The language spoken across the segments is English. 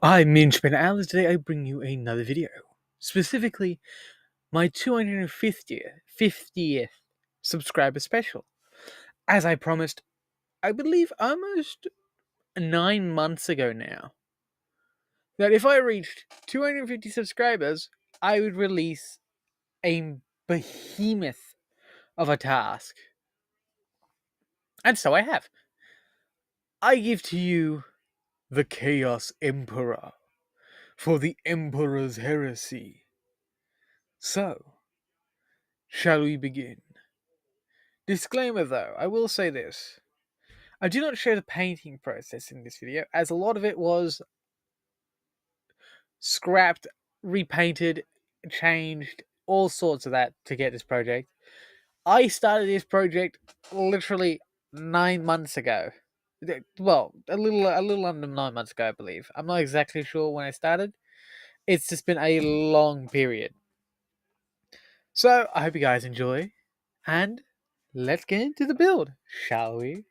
Hello, I'm Minchman Alice. Today I bring you another video. Specifically, my 250th subscriber special. As I promised, I believe almost 9 months ago now, that if I reached 250 subscribers, I would release a behemoth of a task. And so I have. I give to you the Chaos Emperor for the Emperor's Heresy. So, shall we begin? Disclaimer though, I will say this. I do not show the painting process in this video, as a lot of it was scrapped, repainted, changed, all sorts of that to get this project. I started this project literally 9 months ago. Well, a little under 9 months ago, I believe. I'm not exactly sure when I started. It's just been a long period. So, I hope you guys enjoy, and let's get into the build, shall we?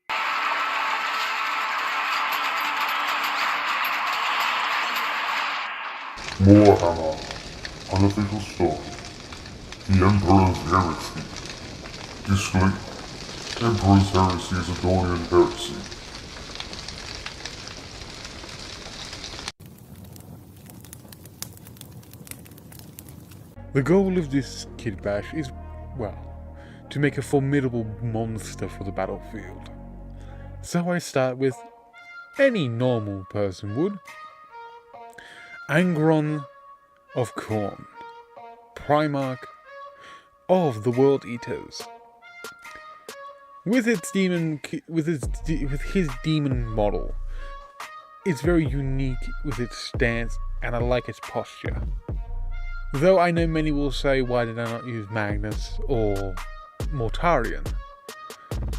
Warhammer, unofficial story, the Emperor's Heresy. Disclaimer, Emperor's Heresy is a Daunian heresy. The goal of this kitbash is, well, to make a formidable monster for the battlefield. So I start with any normal person would. Angron of Khorne, Primarch of the World Eaters. With his demon model, it's very unique with its stance, and I like its posture. Though I know many will say, why did I not use Magnus or Mortarion?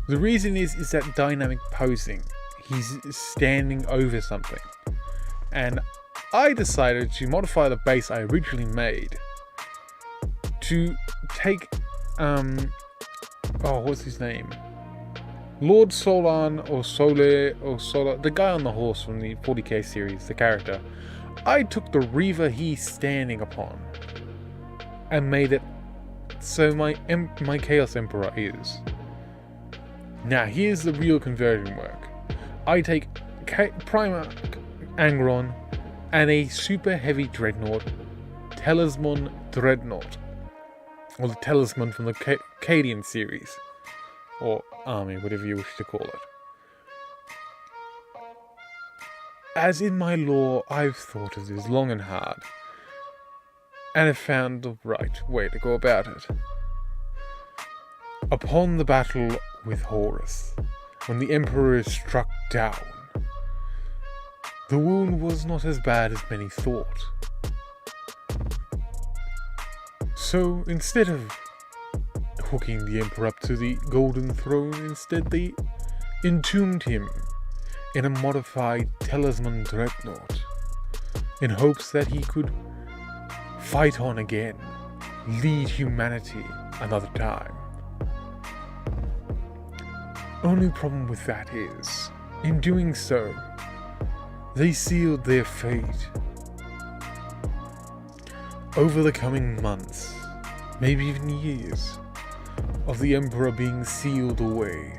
The reason is that dynamic posing. He's standing over something. And I decided to modify the base I originally made to take, what's his name? Lord Solan or Solar, the guy on the horse from the 40k series, the character. I took the Reaver he's standing upon and made it so my Chaos Emperor is. Now here's the real conversion work. I take Primarch Angron and a super heavy dreadnought, Talisman Dreadnought, or the Talisman from the Cadian series, or army, whatever you wish to call it. As in my lore, I've thought of this long and hard, and have found the right way to go about it. Upon the battle with Horus, when the Emperor is struck down, the wound was not as bad as many thought. So instead of hooking the Emperor up to the Golden Throne, instead they entombed him in a modified Talisman Dreadnought, in hopes that he could fight on again, lead humanity another time. Only problem with that is, in doing so, they sealed their fate. Over the coming months, maybe even years, of the Emperor being sealed away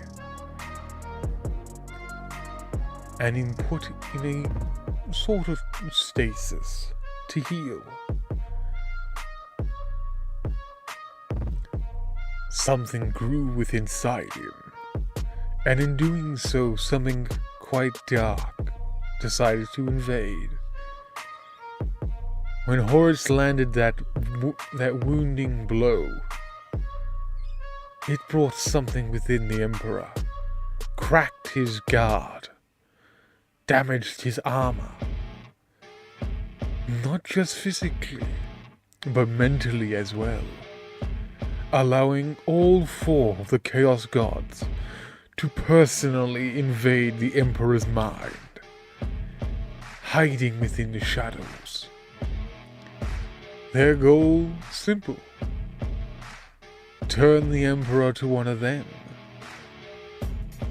and put in a sort of stasis to heal. Something grew within inside him, and in doing so, something quite dark decided to invade. When Horus landed that wounding blow, it brought something within the Emperor, cracked his guard, damaged his armor, not just physically, but mentally as well, allowing all 4 of the Chaos Gods to personally invade the Emperor's mind, hiding within the shadows. Their goal, simple: turn the Emperor to one of them.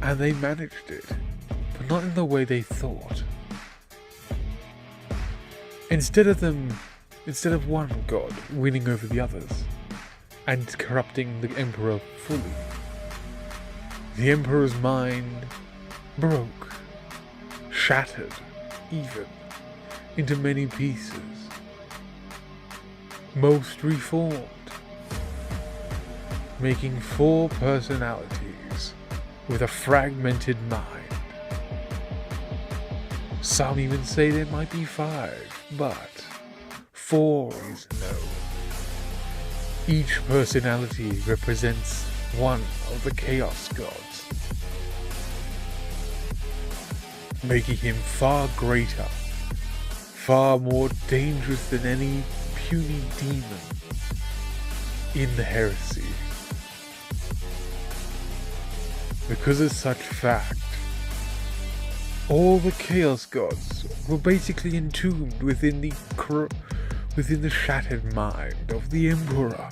And they managed it, but not in the way they thought. Instead of one god winning over the others and corrupting the Emperor fully, the Emperor's mind broke, shattered even, into many pieces, most reformed, making 4 personalities with a fragmented mind. Some even say there might be 5, but 4 is known. Each personality represents one of the Chaos Gods, making him far greater, far more dangerous than any puny demon in the Heresy. Because of such fact, all the Chaos Gods were basically entombed within the shattered mind of the Emperor,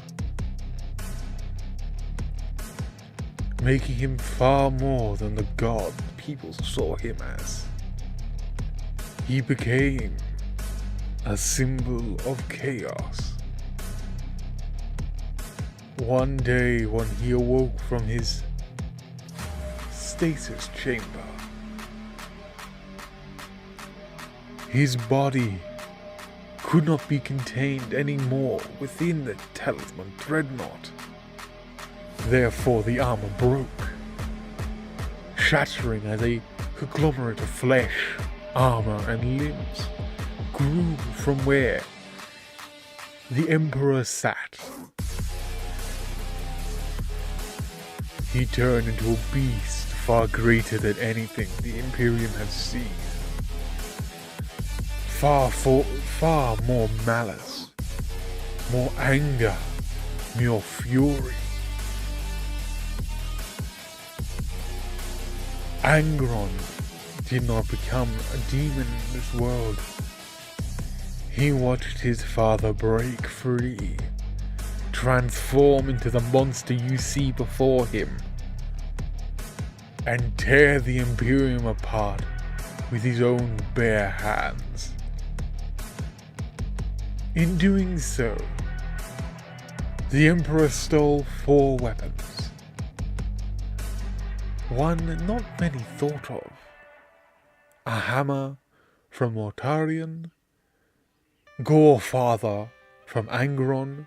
making him far more than the god people saw him as. He became a symbol of chaos. One day when he awoke from his stasis chamber, his body could not be contained anymore within the talisman dreadnought. Therefore the armor broke, shattering as a conglomerate of flesh, armor and limbs grew from where the Emperor sat. He turned into a beast far greater than anything the Imperium had seen. Far more malice, more anger, more fury. Angron did not become a demon in this world. He watched his father break free, transform into the monster you see before him, and tear the Imperium apart with his own bare hands. In doing so, the Emperor stole 4 weapons. One not many thought of. A hammer from Mortarion, Gorefather from Angron,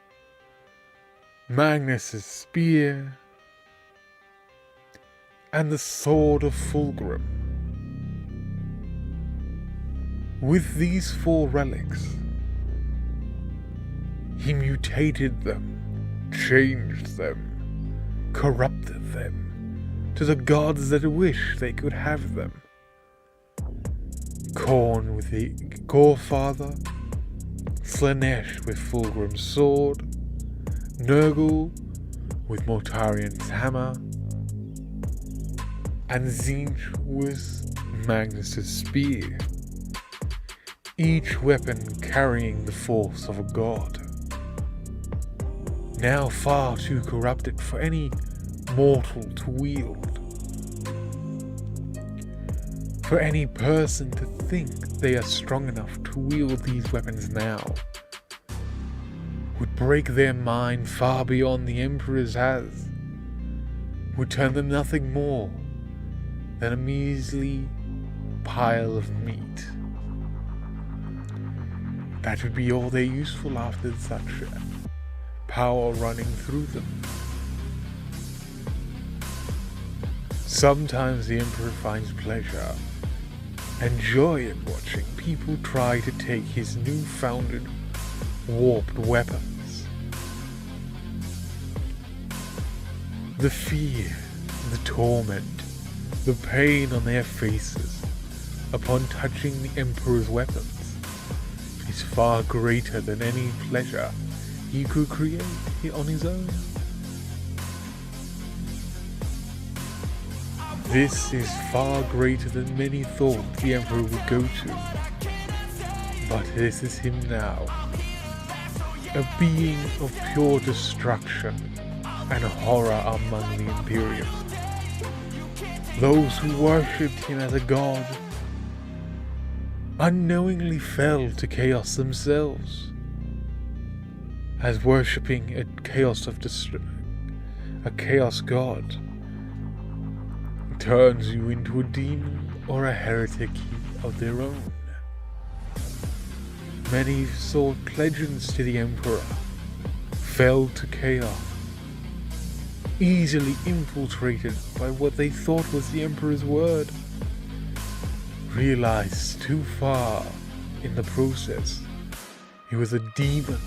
Magnus's spear, and the sword of Fulgrim. With these 4 relics, he mutated them, changed them, corrupted them to the gods that wish they could have them. Khorne with the Gorefather, Slanesh with Fulgrim's sword, Nurgle with Mortarion's hammer, and Tzeentch with Magnus's spear, each weapon carrying the force of a god. Now far too corrupted for any mortal to wield. For any person to think they are strong enough to wield these weapons now would break their mind far beyond the Emperor's has, would turn them nothing more than a measly pile of meat. That would be all they're useful after such power running through them. Sometimes the Emperor finds pleasure and joy in watching people try to take his newfounded warped weapons. The fear, the torment, the pain on their faces upon touching the Emperor's weapons is far greater than any pleasure he could create on his own. This is far greater than many thought the Emperor would go to. But this is him now, a being of pure destruction and horror among the Imperium. Those who worshipped him as a god unknowingly fell to chaos themselves, as worshipping a chaos god turns you into a demon or a heretic of their own. Many sought allegiance to the Emperor, fell to chaos, easily infiltrated by what they thought was the Emperor's word, realized too far in the process it was a demon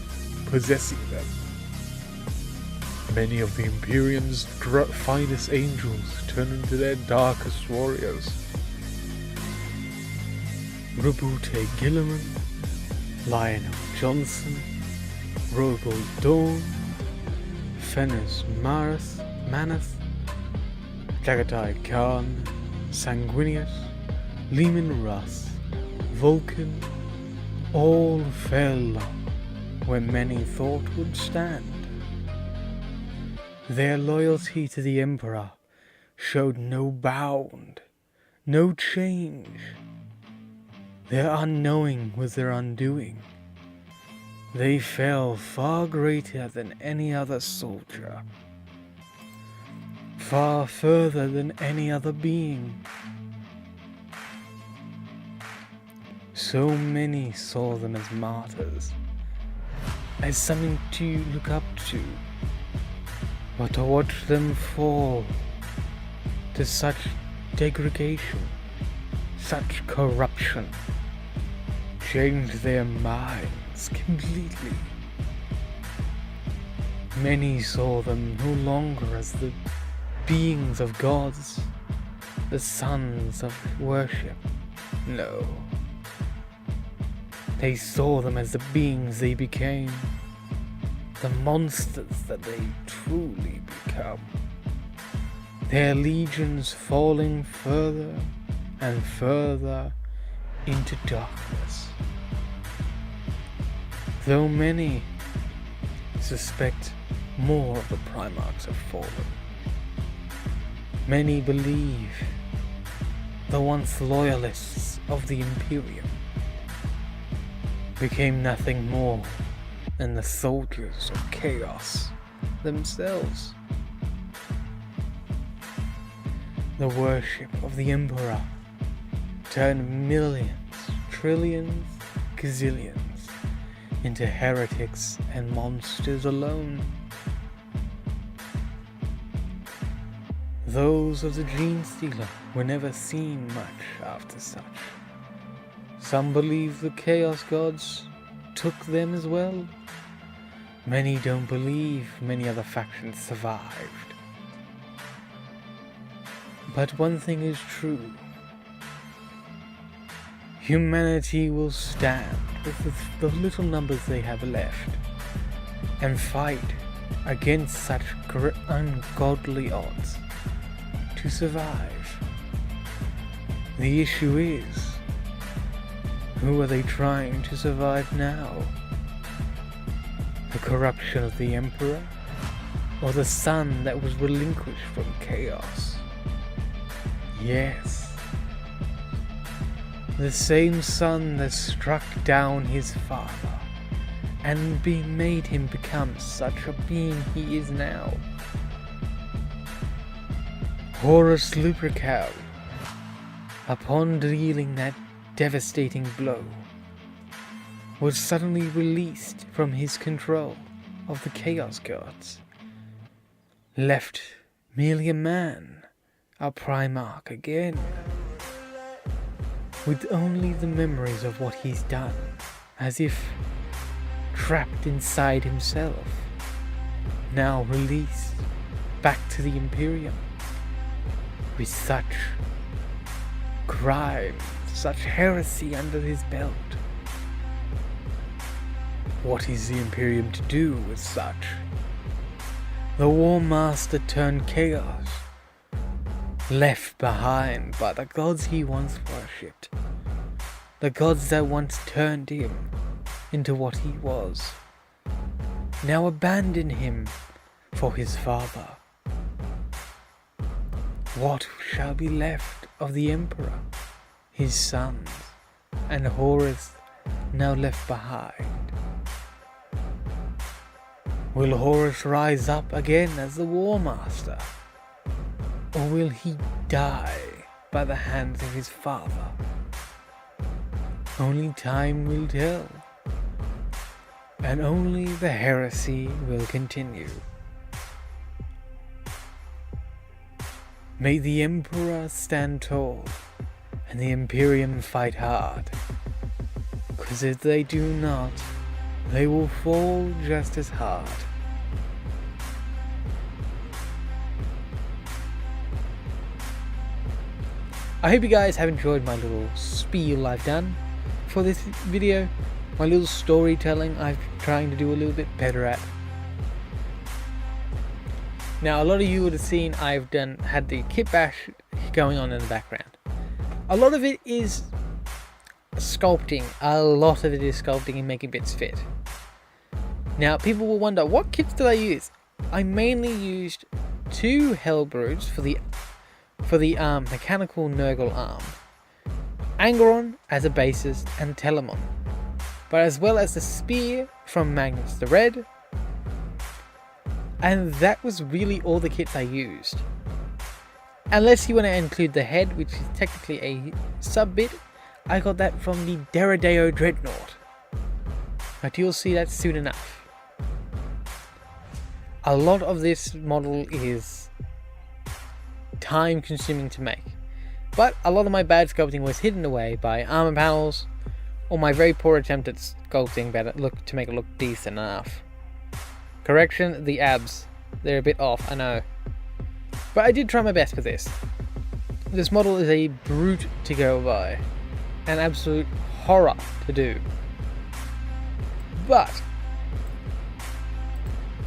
possessing them. Many of the Imperium's finest angels turned into their darkest warriors. Rabute Gilliman, Lionel Johnson, Robo Dawn, Fenris Manus, Jagatai Khan, Sanguinius, Lehman Russ, Vulcan, all fell where many thought would stand. Their loyalty to the Emperor showed no bound, no change. Their unknowing was their undoing. They fell far greater than any other soldier, far further than any other being. So many saw them as martyrs, as something to look up to, but to watch them fall to such degradation, such corruption, changed their minds completely. Many saw them no longer as the beings of gods, the sons of worship. No. They saw them as the beings they became, the monsters that they truly become. Their legions falling further and further into darkness. Though many suspect more of the Primarchs have fallen, many believe the once loyalists of the Imperium became nothing more than the soldiers of chaos themselves. The worship of the Emperor turned millions, trillions, gazillions into heretics and monsters alone. Those of the Gene Stealer were never seen much after such. Some believe the Chaos Gods took them as well. Many don't believe many other factions survived. But one thing is true. Humanity will stand with the little numbers they have left and fight against such ungodly odds to survive. The issue is, who are they trying to survive now? The corruption of the Emperor, or the sun that was relinquished from chaos? Yes, the same sun that struck down his father and made him become such a being he is now. Horus Lupercal, upon dealing that devastating blow, was suddenly released from his control of the Chaos Gods, left merely a man, a Primarch again, with only the memories of what he's done, as if trapped inside himself, now released back to the Imperium, with such crime, such heresy under his belt. What is the Imperium to do with such? The War Master turned chaos, left behind by the gods he once worshipped, the gods that once turned him into what he was, now abandon him for his father. What shall be left of the Emperor, his sons, and Horus now left behind? Will Horus rise up again as the War Master? Or will he die by the hands of his father? Only time will tell. And only the heresy will continue. May the Emperor stand tall and the Imperium fight hard. 'Cause if they do not, they will fall just as hard. I hope you guys have enjoyed my little spiel I've done for this video. My little storytelling I'm trying to do a little bit better at. Now a lot of you would have seen I've had the kitbash going on in the background. A lot of it is sculpting. A lot of it is sculpting and making bits fit. Now people will wonder, what kits did I use? I mainly used 2 Hellbrutes for the mechanical Nurgle arm, Angron as a basis, and Telemon, but as well as the spear from Magnus the Red, and that was really all the kits I used. Unless you want to include the head, which is technically a sub-bit, I got that from the Deredeo Dreadnought, but you'll see that soon enough. A lot of this model is time consuming to make, but a lot of my bad sculpting was hidden away by armor panels or my very poor attempt at sculpting to make it look decent enough. Correction, the abs, they're a bit off, I know, but I did try my best with this. This model is a brute to go by, an absolute horror to do, but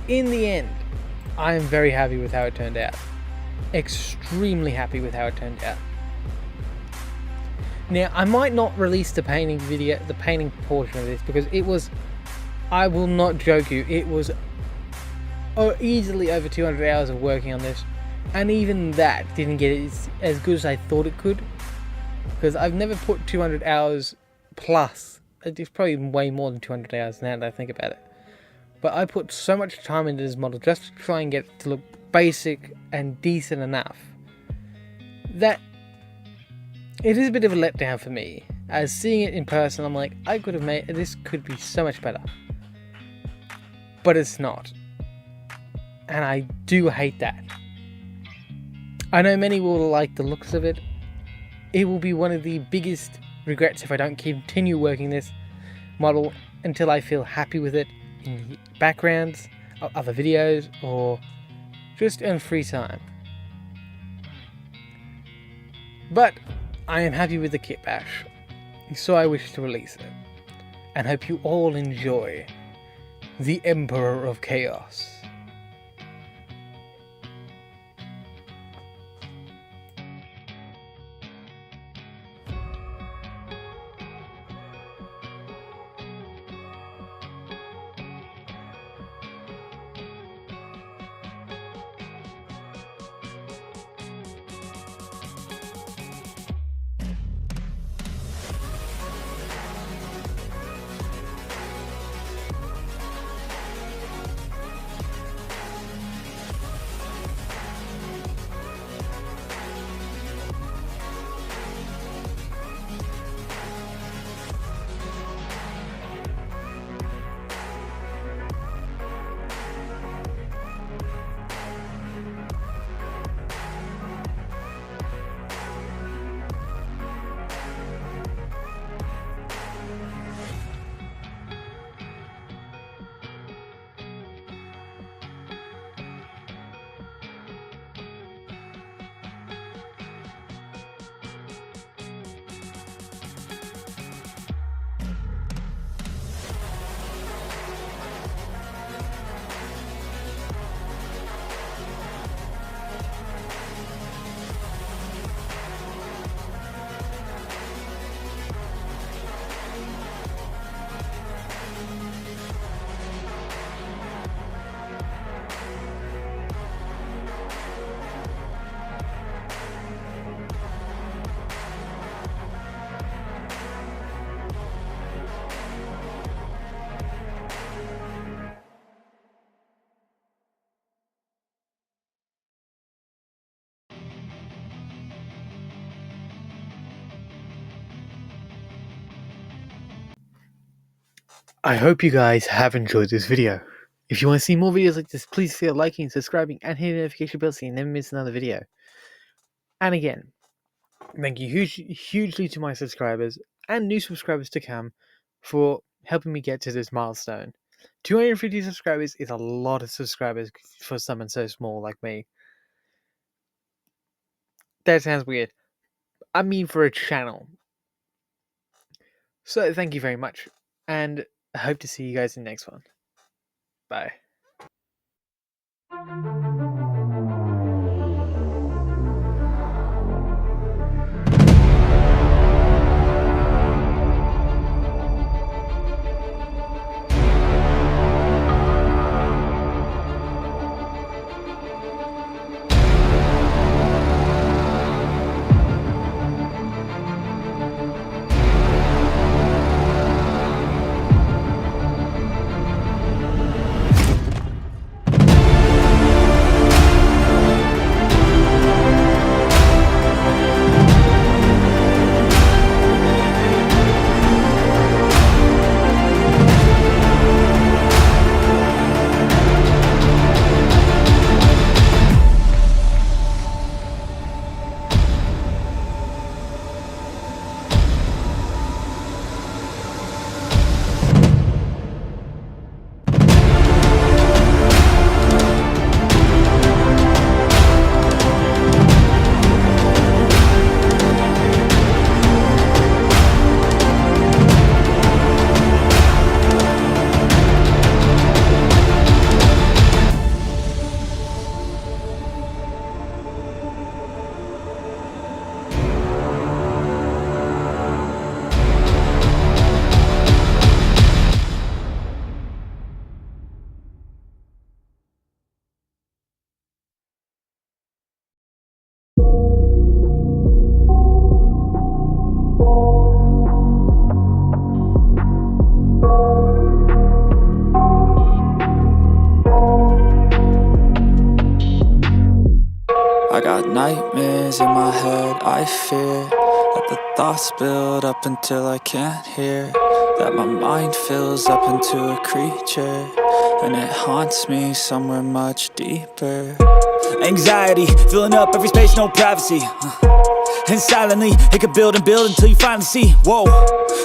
in the end I am very happy with how it turned out. Extremely happy with how it turned out. Now I might not release the painting video, the painting portion of this, because it was, I will not joke you, it was easily over 200 hours of working on this, and even that didn't get it as good as I thought it could, because I've never put 200 hours plus. It's probably way more than 200 hours now that I think about it, but I put so much time into this model just to try and get it to look basic and decent enough that it is a bit of a letdown for me. As seeing it in person, I'm like, I could have made this, could be so much better, but it's not, and I do hate that. I know many will like the looks of it. It will be one of the biggest regrets if I don't continue working this model until I feel happy with it in the backgrounds of other videos or just in free time. But I am happy with the kitbash, so I wish to release it, and hope you all enjoy the Emperor of Chaos. I hope you guys have enjoyed this video. If you want to see more videos like this, please feel liking, subscribing, and hitting the notification bell so you never miss another video. And again, thank you hugely to my subscribers and new subscribers to come for helping me get to this milestone. 250 subscribers is a lot of subscribers for someone so small like me. That sounds weird. I mean for a channel. So thank you very much, and I hope to see you guys in the next one. Bye. I got nightmares in my head, I fear that the thoughts build up until I can't hear, that my mind fills up into a creature, and it haunts me somewhere much deeper. Anxiety, filling up every space, no privacy. And silently, it could build and build until you finally see, whoa,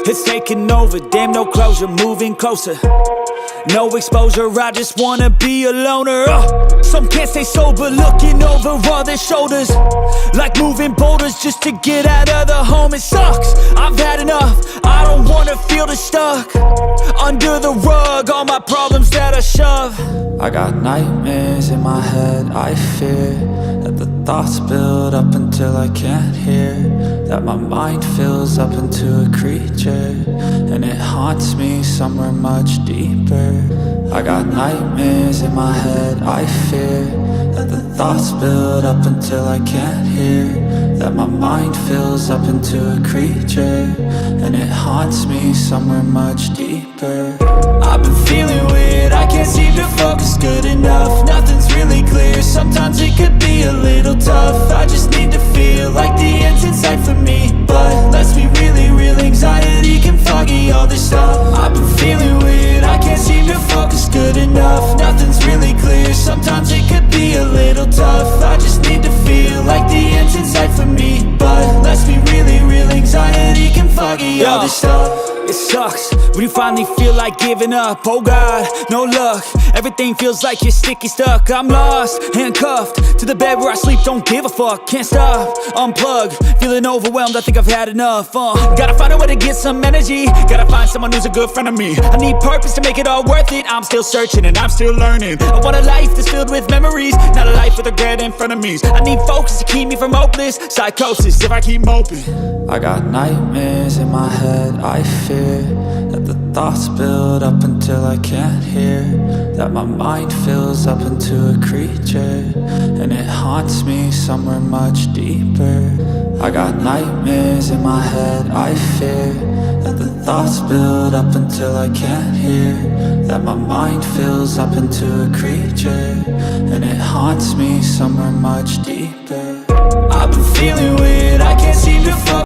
it's taking over, damn no closure, moving closer. No exposure, I just wanna be a loner. Some can't stay sober, looking over all their shoulders, like moving boulders just to get out of the home. It sucks, I've had enough, I don't wanna feel the stuck under the rug, all my problems that I shove. I got nightmares in my head, I fear that the thoughts build up until I can't hear, that my mind fills up into a creature, and it haunts me somewhere much deeper. I got nightmares in my head, I fear that the thoughts build up until I can't hear, that my mind fills up into a creature, and it haunts me somewhere much deeper. I've been feeling weird, I can't seem to focus good enough, nothing's really clear, sometimes it could be a little tough. I just need to feel like the end's in sight for me, but let's be really real, anxiety can foggy all this stuff. I've been feeling weird, I can't seem to focus good enough, nothing's really clear, sometimes it could be a little tough. I just need to feel like the end's in sight for me, but let's be really real, anxiety can foggy all this stuff. It sucks when you finally feel like giving up. Oh God, no luck, everything feels like you're sticky stuck. I'm lost, handcuffed to the bed where I sleep, don't give a fuck. Can't stop, unplug, feeling overwhelmed, I think I've had enough. Gotta find a way to get some energy, gotta find someone who's a good friend of me. I need purpose to make it all worth it, I'm still searching and I'm still learning. I want a life that's filled with memories, not a life with regret in front of me. I need focus to keep me from hopeless psychosis if I keep moping. I got nightmares in my head, I fear that the thoughts build up until I can't hear, that my mind fills up into a creature, and it haunts me somewhere much deeper. I got nightmares in my head, I fear that the thoughts build up until I can't hear, that my mind fills up into a creature, and it haunts me somewhere much deeper. I've been feeling weird, I can't seem to focus.